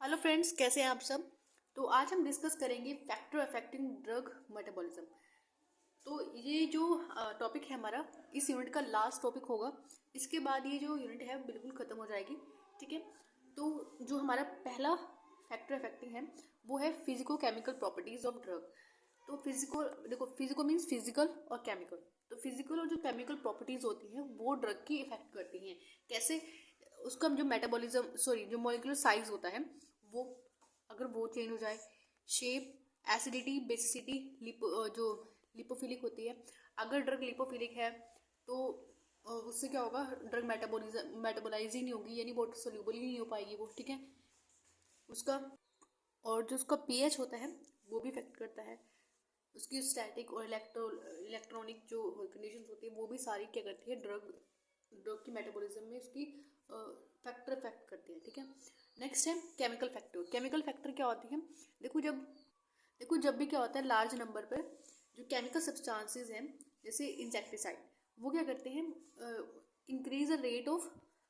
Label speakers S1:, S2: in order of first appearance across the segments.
S1: Hello friends, कैसे हैं आप सब। तो आज हम डिस्कस करेंगे फैक्टर अफेक्टिंग ड्रग मेटाबॉलिज्म। तो ये जो टॉपिक है हमारा, इस यूनिट का लास्ट टॉपिक होगा। इसके बाद ये जो यूनिट है बिल्कुल ख़त्म हो जाएगी। ठीक है। तो जो हमारा पहला फैक्टर अफेक्टिंग है वो है physico chemical properties of drug. तो फिजिको देखो, फिजिको मीन्स फिजिकल और केमिकल। तो फिजिकल और जो केमिकल प्रॉपर्टीज होती हैं वो ड्रग की इफेक्ट करती हैं। कैसे? उसका जो मेटाबॉलिज्म सॉरी जो मॉलिक्यूलर साइज होता है वो, अगर वो चेंज हो जाए, शेप, एसिडिटी, बेसिसिटी, जो लिपोफिलिक होती है, अगर ड्रग लिपोफिलिक है तो उससे क्या होगा, ड्रग मेटाबोलाइज ही नहीं होगी, यानी वाटर सोल्यूबल ही नहीं हो पाएगी वो। ठीक है। उसका और जो उसका पीएच होता है वो भी इफेक्ट करता है। उसकी स्टैटिक और इलेक्ट्रॉनिक जो कंडीशन होती है वो भी सारी क्या करती है, ड्रग ड्रग की मेटाबॉलिज्म में उसकी फैक्टर इफेक्ट करती है। ठीक है। नेक्स्ट है केमिकल फैक्टर। केमिकल फैक्टर क्या होती है? देखो जब भी क्या होता है, लार्ज नंबर पर जो केमिकल सब्सटेंसेस हैं, जैसे इंसेक्टिसाइड, वो क्या करते हैं, increase the rate of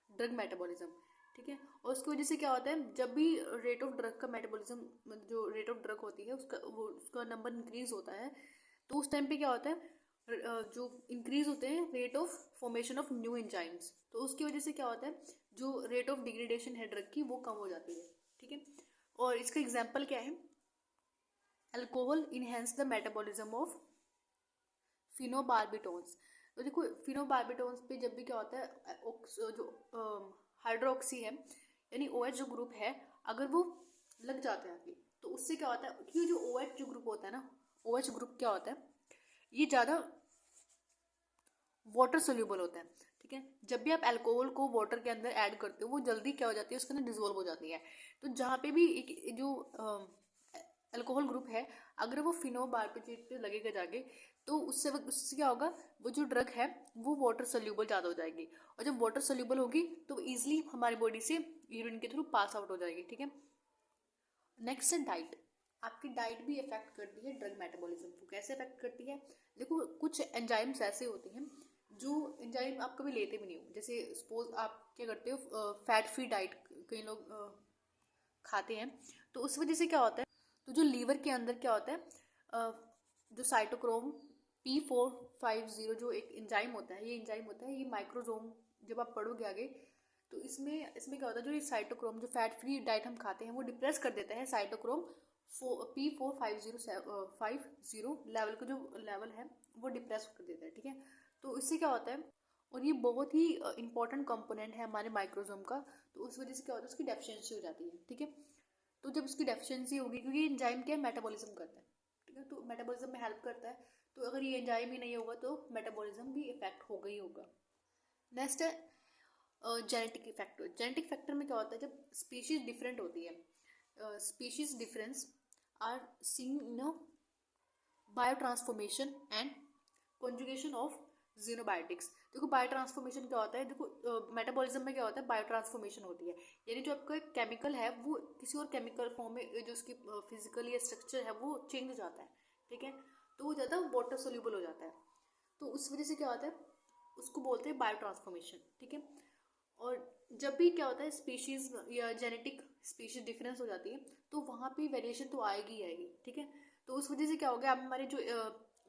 S1: drug metabolism. ठीक है। और उसकी वजह से क्या होता है, जब भी रेट ऑफ ड्रग का मेटाबॉलिज्म, जो रेट ऑफ ड्रग होती है उसका नंबर इंक्रीज होता है, तो उस टाइम पे क्या होता है, जो इंक्रीज होते हैं rate of formation of new enzymes. तो उसकी वजह से क्या होता है, जो रेट ऑफ डिग्रेडेशन है ड्रग की वो कम हो जाती है। ठीक है। और इसका एग्जाम्पल क्या है, alcohol enhance the metabolism of phenobarbitones. तो देखो, फिनोबार्बिटोन्स पे जब भी क्या होता है, जो हाइड्रोक्सी है, यानी OH जो ग्रुप है, अगर वो लग जाता है आगे, तो उससे क्या होता है, क्योंकि जो OH जो ग्रुप होता है ना, OH ग्रुप क्या होता है, ये ज़्यादा वाटर सोल्यूबल होता है। ठीक है। जब भी आप अल्कोहल को वाटर के अंदर ऐड करते हो वो जल्दी क्या हो जाती है, उसके अंदर डिजोल्व हो जाती है। तो जहाँ पे भी एक जो अल्कोहल ग्रुप है, अगर वो फिनोबार्बिटोनेट पे लगेगा जाके, तो उससे क्या होगा, वो जो ड्रग है वो वाटर सोल्यूबल ज़्यादा हो जाएगी। और जब वाटर सोल्यूबल होगी तो ईजिली हमारी बॉडी से यूरिन के थ्रू पास आउट हो जाएगी। ठीक है। नेक्स्ट है डाइट। आपकी डाइट भी इफेक्ट करती है ड्रग मेटाबॉलिज्म को। कैसे इफेक्ट करती है? देखो, कुछ एंजाइम्स ऐसे होते हैं जो एंजाइम आप कभी लेते भी नहीं हो। जैसे सपोज आप क्या करते हो, फैट फ्री डाइट कई लोग खाते हैं, तो उस वजह से क्या होता है, तो जो लीवर के अंदर क्या होता है, जो साइटोक्रोम P450 जो एक एंजाइम होता है, ये माइक्रोजोम, जब आप पढ़ोगे आगे तो इसमें इसमें क्या होता है, जो ये साइटोक्रोम, जो फैट फ्री डाइट हम खाते हैं वो डिप्रेस कर देता है साइटोक्रोम P450 लेवल का जो लेवल है वो डिप्रेस कर देता है। ठीक है। तो इससे क्या होता है, और ये बहुत ही इंपॉर्टेंट कंपोनेंट है हमारे माइक्रोजोम का, तो उस वजह से क्या होता है, उसकी डेफिशिएंसी हो जाती है। ठीक है। तो जब उसकी डेफिशिएंसी होगी, क्योंकि एंजाइम क्या है, मेटाबॉलिज्म करता है। ठीक है। तो मेटाबॉलिज्म में हेल्प करता है, तो अगर ये एंजाइम ही नहीं होगा तो मेटाबॉलिज्म भी इफेक्ट होगा ही होगा। नेक्स्ट है जेनेटिक फैक्टर। जेनेटिक फैक्टर में क्या होता है, जब स्पीशीज डिफरेंट होती है, species difference are seen in biotransformation and conjugation of xenobiotics. देखो, बायो ट्रांसफॉर्मेशन क्या होता है, देखो मेटाबॉलिज्म में क्या होता है, बायो ट्रांसफॉर्मेशन होती है, यानी जो आपका केमिकल है वो किसी और केमिकल फॉर्म में, जो उसकी फिजिकल या स्ट्रक्चर है वो चेंज हो जाता है। ठीक है। तो वो ज़्यादा वाटर सोल्यूबल हो जाता है, तो उस वजह से क्या होता है, उसको बोलते हैं बायो ट्रांसफॉर्मेशन। ठीक है। और जब भी क्या होता है, स्पीशीज या जेनेटिक स्पीशीज डिफरेंस हो जाती है, तो वहाँ पे वेरिएशन तो आएगी ही आएगी। ठीक है। तो उस वजह से क्या होगा, अब हमारे जो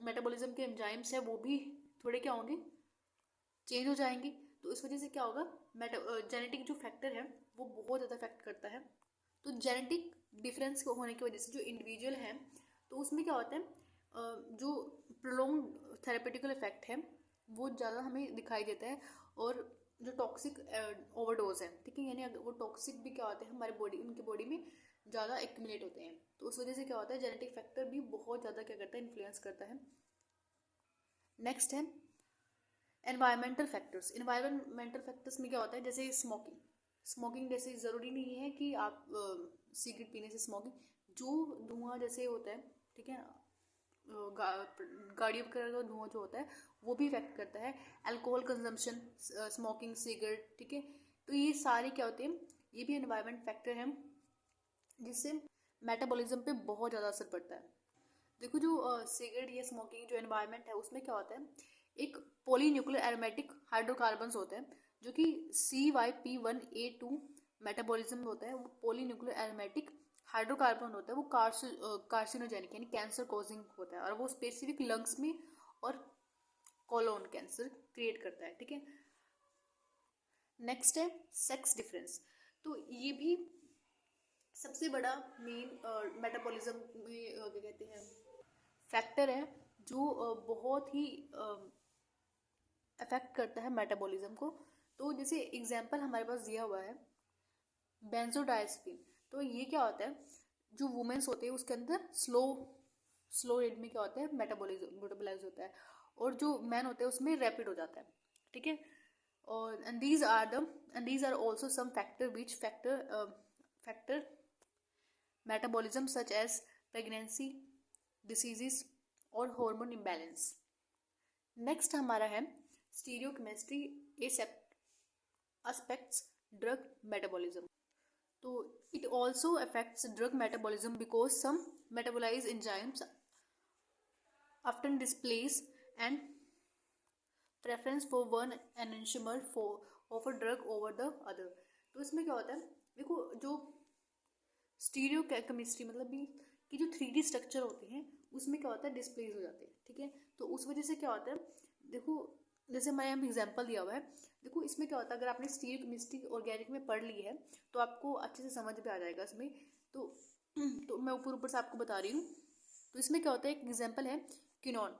S1: मेटाबॉलिज्म के एंजाइम्स है वो भी थोड़े क्या होंगे, चेंज हो जाएंगे। तो इस वजह से क्या होगा, जेनेटिक जो फैक्टर है वो बहुत ज़्यादा इफेक्ट करता है। तो जेनेटिक डिफरेंस होने की वजह से जो इंडिविजुअल है, तो उसमें क्या होता है, जो प्रोलॉन्ग थेरेपेटिकल इफेक्ट है वो ज़्यादा हमें दिखाई देता है। और जो टॉक्सिक ओवरडोज है, ठीक है, यानी अगर वो टॉक्सिक भी क्या होते हैं हमारे बॉडी, उनकी बॉडी में ज़्यादा एक्यूमुलेट होते हैं। तो उस वजह से क्या होता है, जेनेटिक फैक्टर भी बहुत ज़्यादा क्या करता है, इन्फ्लुएंस करता है। नेक्स्ट है एनवायरमेंटल फैक्टर्स। एनवायरमेंटल फैक्टर्स में क्या होता है, जैसे स्मोकिंग। स्मोकिंग जैसे ज़रूरी नहीं है कि आप सिगरेट पीने से स्मोकिंग, जो धुआं जैसे होता है, ठीक है, गाड़ियों वगैरह का धुआं जो होता है वो भी इफेक्ट करता है। अल्कोहल कंजम्पशन, स्मोकिंग, सिगरेट, ठीक है, तो ये सारे क्या होते हैं, ये भी एनवायरमेंट फैक्टर हैं जिससे मेटाबॉलिज्म पे बहुत ज़्यादा असर पड़ता है। देखो, जो सिगरेट या स्मोकिंग जो एनवायरनमेंट है उसमें क्या होता है, एक पॉलीन्यूक्लियर एरोमेटिक हाइड्रोकार्बन्स होते हैं जो कि CYP1A2 मेटाबॉलिज्म होता है वो पॉलीन्यूक्लियर एरोमेटिक हाइड्रोकार्बन होता है, वो कार्सिनोजेनिक यानी कैंसर कॉजिंग होता है, और वो स्पेसिफिक लंग्स में और कोलोन कैंसर क्रिएट करता है, ठीक है। नेक्स्ट है सेक्स डिफरेंस। तो ये भी सबसे बड़ा मेन मेटाबॉलिज्म में क्या कहते हैं फैक्टर है, जो बहुत ही अफेक्ट करता है मेटाबॉलिज्म को। तो जैसे एग्जांपल हमारे पास दिया हुआ है बेंजोडाइazepine। तो ये क्या होता है, जो वुमेन्स होते हैं उसके अंदर स्लो रेट में क्या होता है मेटाबोलाइज होता है, और जो मैन होते हैं उसमें रैपिड हो जाता है, ठीक है। और and these are also some factor which factor metabolism such as pregnancy diseases और हार्मोन इम्बैलेंस। नेक्स्ट हमारा है स्टीरियोकेमिस्ट्री एस्पेक्ट्स ड्रग मेटाबॉलिज्म। तो it also affects drug metabolism because some metabolized enzymes often displace and preference for one enantiomer for of a drug over the other। तो इसमें क्या होता है, देखो जो स्टीरियो केमिस्ट्री मतलब कि जो 3D स्ट्रक्चर होते हैं उसमें क्या होता है डिस्प्लेस हो जाते हैं, ठीक है। तो उस वजह से क्या होता है, देखो जैसे मैं यहाँ एग्जांपल दिया हुआ है, देखो इसमें क्या होता है, अगर आपने स्टीरियो केमिस्ट्री ऑर्गेनिक में पढ़ ली है तो आपको अच्छे से समझ में आ जाएगा इसमें। तो मैं ऊपर से आपको बता रही हूँ। तो इसमें क्या होता है, एक एग्जांपल है क्विनोन।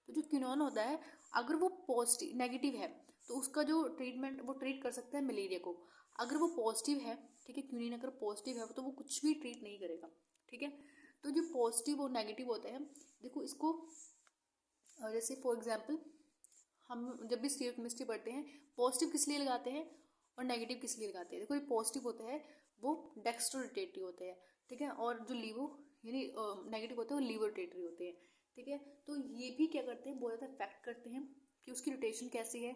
S1: तो जो क्विनोन होता है अगर वो पॉजिटिव नेगेटिव है तो उसका जो ट्रीटमेंट वो ट्रीट कर सकता है मलेरिया को। अगर वो पॉजिटिव है, ठीक है, क्विनिन अगर पॉजिटिव है तो वो कुछ भी ट्रीट नहीं करेगा, ठीक है। तो जो पॉजिटिव और नेगेटिव होते हैं, देखो इसको जैसे फॉर एग्जांपल हम जब भी स्टीरियो केमिस्ट्री पढ़ते हैं पॉजिटिव किस लिए लगाते हैं और नेगेटिव किस लिए लगाते हैं। देखो ये पॉजिटिव होता है वो डेक्स्ट्रोरोटेटरी होते हैं, ठीक है, और जो लीवो यानी नेगेटिव होते हैं वो लीवोरोटेटरी होते हैं, ठीक है। तो ये भी क्या करते हैं, बहुत ज़्यादा इफेक्ट करते हैं कि उसकी रोटेशन कैसी है।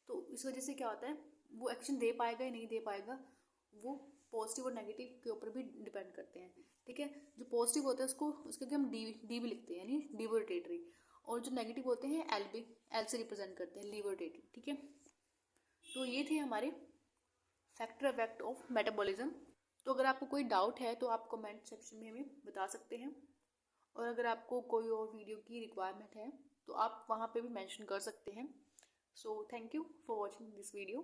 S1: तो इस वजह से क्या होता है, वो एक्शन दे पाएगा या नहीं दे पाएगा, वो पॉजिटिव और नेगेटिव के ऊपर भी डिपेंड करते हैं, ठीक है। जो पॉजिटिव होता है उसको उसके हम डी भी लिखते हैं यानी लीवोरोटेटरी, और जो नेगेटिव होते हैं एल से रिप्रेजेंट करते हैं लीवोरोटेटरी, ठीक है। तो ये थे हमारे फैक्टर इफेक्ट ऑफ मेटाबॉलिज्म। तो अगर आपको कोई डाउट है तो आप कमेंट सेक्शन में हमें बता सकते हैं, और अगर आपको कोई और वीडियो की रिक्वायरमेंट है तो आप वहाँ पे भी मेंशन कर सकते हैं। So thank you for watching this video.